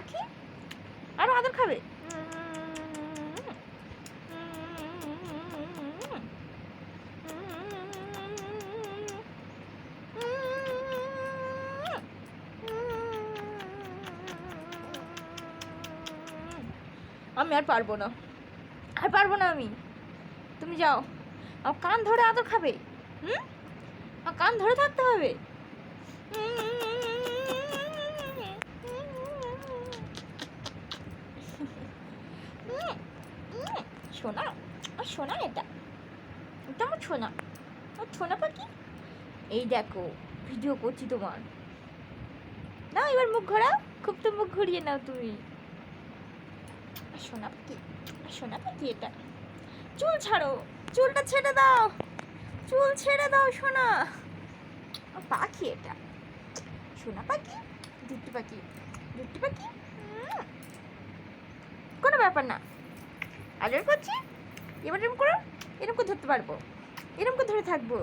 পাখি আরো আদর খাবে। আমি আর পারবো না, আর পারবো না আমি। তুমি যাও, আমার কান ধরে আদর খাবে। আমার কান ধরে থাকতে হবে। সোনা, আর সোনা এটা, এটা আমার সোনা, আমার সোনা পাখি। এই দেখো ভিডিও করছি তোমার, নাও এবার মুখ ঘোরাও, খুব তো মুখ ঘুরিয়ে নাও তুমি। সোনা পাখি, সোনা পাখি এটা। চুল ছাড়ো, চুলটা ছেড়ে দাও, চুল ছেড়ে দাও সোনা। পাখি এটা, সোনা পাখি, দুট্টু পাখি, দুট্টু পাখি। কোনো ব্যাপার না, আদর করছি। এবার এরকম করো, এরকম করে ধরতে পারবো, এরকম করে ধরে থাকবো।